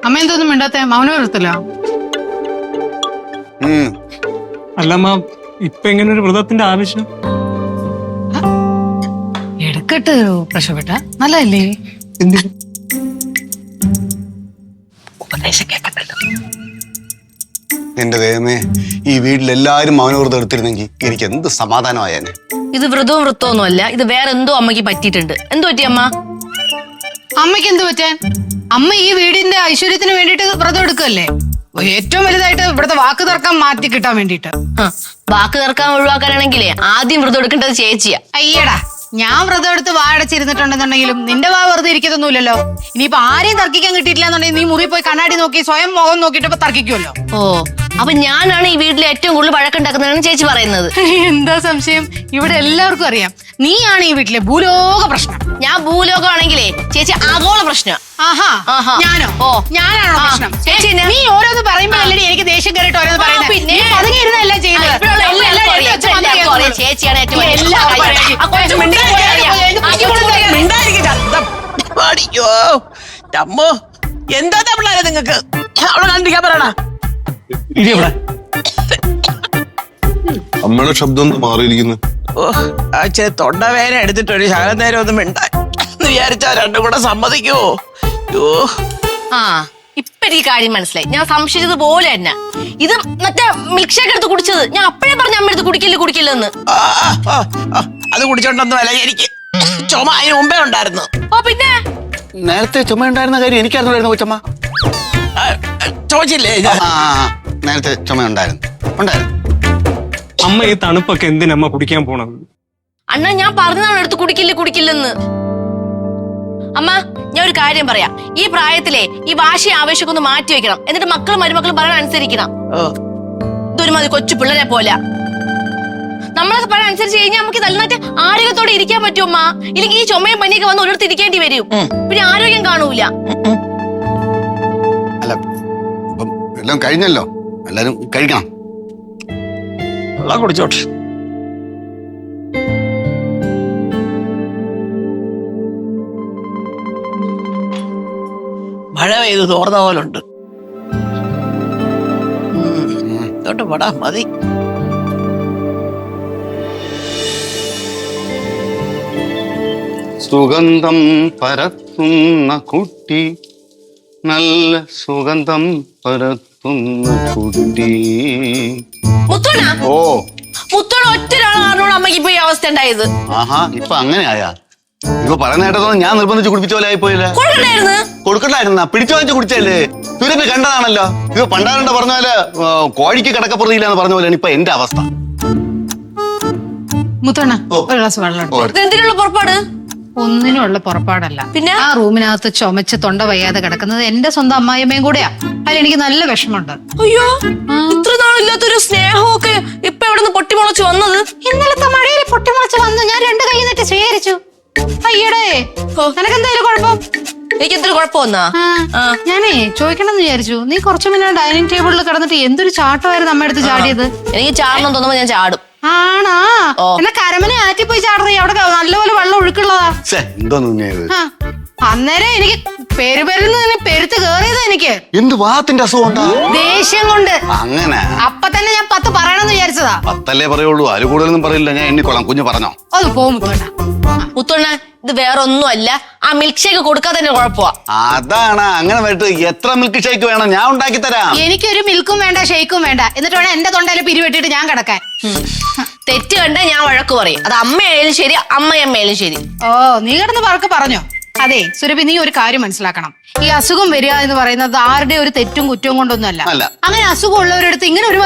അമ്മ എന്തൊന്നും മിണ്ടാത്ത മൗനം വരത്തില്ല. അല്ലമ്മ ഇപ്പൊ എങ്ങനെ ഒരു വ്രതത്തിന്റെ ആവശ്യം? എടുക്കട്ട് പ്രശ്നപ്പെട്ട നല്ലതല്ലേ? ഉപദേശം കേൾക്കണ്ടല്ലോ. എന്റെ ദൈവമേ, ഈ വീട്ടിലെല്ലാരും മൗനവ്രതം എടുത്തിരുന്നെങ്കിൽ എനിക്ക് എന്ത് സമാധാനമായേനെ. ഇത് വ്രതവും വൃത്തമൊന്നും അല്ല, ഇത് വേറെ എന്തോ അമ്മക്ക് പറ്റിയിട്ടുണ്ട്. എന്തു പറ്റി അമ്മ? അമ്മയ്ക്ക് എന്ത് പറ്റാൻ? അമ്മ ഈ വീടിന്റെ ഐശ്വര്യത്തിന് വേണ്ടിട്ട് വ്രതം എടുക്കല്ലേ? ഏറ്റവും വലുതായിട്ട് ഇവിടുത്തെ വാക്ക് തർക്കം മാറ്റി കിട്ടാൻ വേണ്ടിട്ട്. വാക്ക് തർക്കം ഒഴിവാക്കാനാണെങ്കിലേ ആദ്യം വ്രതം എടുക്കേണ്ടത് ചേച്ചിയാ. അയ്യടാ, ഞാൻ വ്രതം എടുത്ത് വാടച്ചിരുന്നിട്ടുണ്ടെന്നുണ്ടെങ്കിലും നിന്റെ വാ വെറുതെ ഇരിക്കത്തൊന്നുമില്ലല്ലോ. ഇനിയിപ്പൊ ആരെയും തർക്കിക്കാൻ കിട്ടിയിട്ടില്ല എന്നുണ്ടെങ്കിൽ നീ മുറി പോയി കണ്ണാടി നോക്കി സ്വയം മുഖം നോക്കിട്ട് ഇപ്പൊ തർക്കിക്കുമല്ലോ. ഓ, അപ്പൊ ഞാനാണ് ഈ വീട്ടിലെ ഏറ്റവും കൂടുതൽ വഴക്കുണ്ടാക്കുന്നതെന്ന് ചേച്ചി പറയുന്നത്. എന്താ സംശയം? ഇവിടെ എല്ലാവർക്കും അറിയാം നീയാണ് ഈ വീട്ടിലെ ഭൂലോക പ്രശ്നം. ഞാൻ ഭൂലോകമാണെങ്കിലേ ചേച്ചി ആഗോള പ്രശ്നം. ആഹാ, ഞാനോ? ഓ, ഞാനാണോ പ്രശ്നം? ചേച്ചി നീ ഓരോന്ന് പറയുമ്പോഴല്ലേ എനിക്ക് ദേഷ്യം കയറിയിട്ട് ഓരോന്ന് പറയുന്നത്. പിന്നെ പതുങ്ങിയിരുന്നല്ല ചെയ്യുന്നത്. ചേച്ചിയാണ് ഏറ്റവും അയ്യോ അമ്മോ, എന്താ പിള്ളേരെ നിങ്ങക്ക്? അവളെ കണ്ടിരിക്കാൻ പറയണ. അമ്മയുടെ ശബ്ദം ഒന്ന് മാറിയിരിക്കുന്നു. ഓ, ആ തൊണ്ടവേന എടുത്തിട്ടൊരു ശകലം നേരം ഒന്നും മിണ്ടാൻ വിചാരിച്ചാ രണ്ടും കൂടെ സമ്മതിക്കുവോ? യോ, ആ, ഇപ്പൊ എനിക്ക് കാര്യം മനസ്സിലായി. ഞാൻ സംശയിച്ചത് പോലെ തന്നെ ഇത് മറ്റേ മിൽക്ക് ഷേക്ക് എടുത്ത് കുടിച്ചത്. ഞാൻ അപ്പഴേ പറഞ്ഞ അമ്മ എടുത്ത് കുടിക്കില്ലെന്ന്. അത് കുടിച്ചോണ്ടൊന്നും അല്ല, എനിക്ക് ചുമ അതിന് മുമ്പേ ഉണ്ടായിരുന്നു. ഓ, പിന്നെ നേരത്തെ ചുമ ഉണ്ടായിരുന്ന കാര്യം എനിക്കറിഞ്ഞായിരുന്നു കൊച്ചമ്മ. ചോദിച്ചില്ലേ? നേരത്തെ ചുമ ഉണ്ടായിരുന്നു. അമ്മ ഈ തണുപ്പൊക്കെ എന്തിനമ്മ കുടിക്കാൻ പോണത്? അണ്ണാ, ഞാൻ പറഞ്ഞതാണ് എടുത്ത് കുടിക്കില്ലെന്ന്. അമ്മ, ഞാൻ ഒരു കാര്യം പറയാം. ഈ പ്രായത്തിലെ ഈ വാശി ആവേശമൊക്കെ ഒന്ന് മാറ്റി വെക്കണം. എന്നിട്ട് മക്കളും മരുമക്കളും പറയാൻ അനുസരിക്കണം. ഇതൊരുമാതിരി കൊച്ചു പിള്ളേരെ പോലെ നമ്മളൊക്കെ പറയാൻ അനുസരിച്ച് കഴിഞ്ഞാൽ നമുക്ക് നന്നായിട്ട് ആരോഗ്യത്തോടെ ഇരിക്കാൻ പറ്റും അമ്മ. ഇല്ലെങ്കിൽ ഈ ചുമയും പനിയൊക്കെ വന്ന് ഒരിടത്ത് ഇരിക്കേണ്ടി വരും. പിന്നെ ആരോഗ്യം കാണൂല. അല്ല, ഇപ്പം എല്ലാം കഴിഞ്ഞല്ലോ, എല്ലാരും കഴിക്കണം. വെള്ളം കുടിച്ചോട്ടെ. മഴ പെയ്ത് തോർന്ന പോലുണ്ട്. ഇതോട്ട് പടാ മതി. സുഗന്ധം പരത്തുന്ന കുട്ടി, നല്ല സുഗന്ധം പരത്തുന്ന കുട്ടി. മുത്തോണ, ഓ, മുത്തോണ ഒറ്റൊരാളാണോ അമ്മയ്ക്ക് ഇപ്പൊ ഈ അവസ്ഥ ഉണ്ടായത്? ആഹാ, ഇപ്പൊ അങ്ങനെ ആയാ? ഇപ്പൊ പറയുന്ന കേട്ടതൊന്നും ഞാൻ നിർബന്ധിച്ച് കുടിപ്പിച്ച പോലെ ആയിപ്പോയില്ല. കൊടുക്കണ്ടായിരുന്ന പിടിച്ചു വാങ്ങിച്ച് കുടിച്ചല്ലേ? ഇവരൊക്കെ കണ്ടതാണല്ലോ. ഇപ്പൊ പണ്ടാരണ്ട പറഞ്ഞ പോലെ കോഴിക്ക് കിടക്കപ്പുറത്തില്ല എന്ന് പറഞ്ഞ പോലെയാണ് ഇപ്പൊ എന്റെ അവസ്ഥ. മുത്തണ്ണ, ഒരു ഗ്ലാസ് വെള്ളം. എന്തിനുള്ള പുറപ്പാട്? ഒന്നിനുള്ള പുറപ്പാടല്ല. പിന്നെ ആ റൂമിനകത്ത് ചുമച്ച് തൊണ്ട വയ്യാതെ കിടക്കുന്നത് എന്റെ സ്വന്തം അമ്മായിയമ്മയും കൂടെയാ. അതിലെനിക്ക് നല്ല വിഷമമുണ്ട്. അയ്യോ, ഇത്ര നാളില്ലാത്തൊരു സ്നേഹമൊക്കെ ഇപ്പൊ എവിടെ നിന്ന് പൊട്ടിമുളച്ച് വന്നത്? ഇന്നലത്തെ മഴയിൽ പൊട്ടിമുളച്ച് വന്നു. ഞാൻ രണ്ട് കൈ നീട്ടി സ്വീകരിച്ചു. അയ്യടേ, നിനക്കെന്തായാലും കുഴപ്പം? എനിക്ക് എന്തൊരു കുഴപ്പമൊന്നാ? ഞാനേ ചോദിക്കണമെന്ന് വിചാരിച്ചു. നീ കുറച്ചു മുന്നേ ഡൈനിങ് ടേബിളിൽ കിടന്നിട്ട് എന്തൊരു ചാട്ടമായിരുന്നു അമ്മ എടുത്ത് ചാടിയത്. എനിക്ക് ചാടണം തോന്നുമ്പോ ഞാൻ ചാടും. ആണാ? എന്നാ കരമനെ ആറ്റിപ്പോയി ചാടറി. അവിടെ നല്ലപോലെ വെള്ളം ഒഴുക്കുള്ളതാ. അന്നേരം എനിക്ക് പെരുന്ന് പെരുത്ത് കേറിയത്. എനിക്ക് എന്ത് വാത്തിന്റെ അസുഖം? ദേഷ്യം കൊണ്ട്. അങ്ങനെ അപ്പൊ തന്നെ ഞാൻ 10 പറയണമെന്ന് വിചാരിച്ചതാ. 10 പറയുള്ളൂ, അതിൽ കൂടുതലൊന്നും പറയില്ല. ഞാൻ എണ്ണിക്കൊള്ളാം. കുഞ്ഞു പറഞ്ഞോ? അത് പോകും മുത്തോണ്ണ. ഇത് വേറെ ഒന്നും അല്ല, ആ മിൽക്ക് ഷേക്ക് കൊടുക്കാതെ തന്നെ കുഴപ്പമാ. അതാണ്. അങ്ങനെ വരട്ടെ. എത്ര മിൽക്ക് ഷേക്ക് വേണം? ഞാൻ ഉണ്ടാക്കി തരാം. എനിക്കൊരു മിൽക്കും വേണ്ട, ഷേക്കും വേണ്ട. എന്നിട്ട് വേണം എന്റെ തൊണ്ടയിൽ പിരിവെട്ടിട്ട് ഞാൻ കിടക്കാൻ. തെറ്റ് കണ്ട ഞാൻ വഴക്ക് പറയും. അത് അമ്മയായാലും ശരി, അമ്മയമ്മയായാലും ശരി. ഓ, നീ കിടന്ന് പറക്ക് പറഞ്ഞോ. അതെ സുരഭി, നീ ഒരു കാര്യം മനസ്സിലാക്കണം. ഈ അസുഖം വരിക എന്ന് പറയുന്നത് ആരുടെ ഒരു തെറ്റും കുറ്റവും കൊണ്ടൊന്നും അല്ല. അങ്ങനെ അസുഖം ഉള്ളവരടുത്ത് ഇങ്ങനെ ഒരു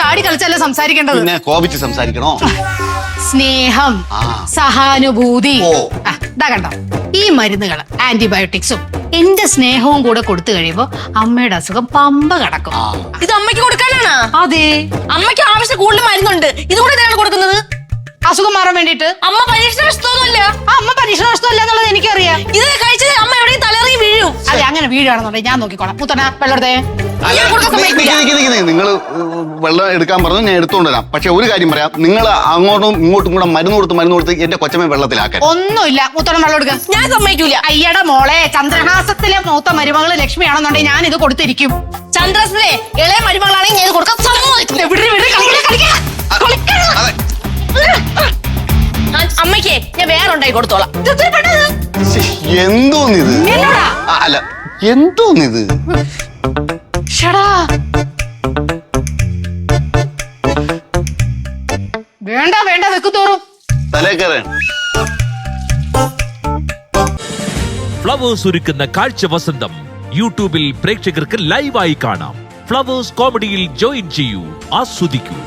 ചാടി കളിച്ചല്ല സംസാരിക്കേണ്ടത്. കോപിച്ച് സംസാരിക്കണോ? സ്നേഹം, സഹാനുഭൂതി. ഇതാ കണ്ടോ, ഈ മരുന്നുകൾ ആന്റിബയോട്ടിക്സും എന്റെ സ്നേഹവും കൂടെ കൊടുത്തു കഴിയുമ്പോ അമ്മയുടെ അസുഖം പമ്പ കടക്കും. ഇത് അമ്മയ്ക്ക് കൊടുക്കാനാണ്? അതെ, അമ്മയ്ക്ക് ആവശ്യം കൂടുതൽ മരുന്നുണ്ട്. ഇതുകൂടെ എന്തിനാണ് കൊടുക്കുന്നത്? അസുഖം മാറാൻ വേണ്ടിട്ട്. അമ്മ പരീക്ഷണ വശത്തൊന്നുമല്ല. അമ്മ പരീക്ഷണ നഷ്ടമല്ല എന്നുള്ളത് എനിക്കറിയാം. ഇത് കഴിച്ചത് അമ്മ എവിടെയും തലറി വീഴും. അതെ, അങ്ങനെ വീഴാണെന്നുണ്ടെങ്കിൽ ഞാൻ നോക്കിക്കോളാം. മുത്തണ വെള്ളം എടുത്തേ. നിങ്ങൾ വെള്ളം എടുക്കാൻ പറഞ്ഞു, ഞാൻ എടുത്തുകൊണ്ട് വരാം. പക്ഷെ ഒരു കാര്യം പറയാം, നിങ്ങൾ അങ്ങോട്ടും ഇങ്ങോട്ടും കൂടെ മരുന്ന് കൊടുത്ത് എന്റെ കൊച്ചമ്മ വെള്ളത്തിലാക്കാൻ. ഒന്നുമില്ല, മുത്തണ വെള്ളം എടുക്ക. ഞാൻ സമ്മതിക്കൂല. അയ്യടെ മോളെ, ചന്ദ്രഹാസത്തിലെ മൂത്ത മരുമകള് ലക്ഷ്മിയാണെന്നുണ്ടെങ്കിൽ ഞാൻ ഇത് കൊടുത്തിരിക്കും. ചന്ദ്രസിലെ ഇളയ മരുമകളാണെങ്കിൽ ഞാൻ ഇത് കൊടുക്കാൻ സമ്മതിക്കില്ല. അമ്മയ്ക്ക് ഞാൻ വേറെ ഉണ്ടായി കൊടുത്തോളാം. എന്തോന്നിത്? അല്ല, എന്തോന്നിത്? വേണ്ട വേണ്ട, വെക്കുതോറും തലേക്കറ. ഫ്ലവേഴ്സ് ഒരുക്കുന്ന കാഴ്ച വസന്തം യൂട്യൂബിൽ പ്രേക്ഷകർക്ക് ലൈവായി കാണാം. ഫ്ലവേഴ്സ് കോമഡിയിൽ ജോയിൻ ചെയ്യൂ, ആസ്വദിക്കൂ.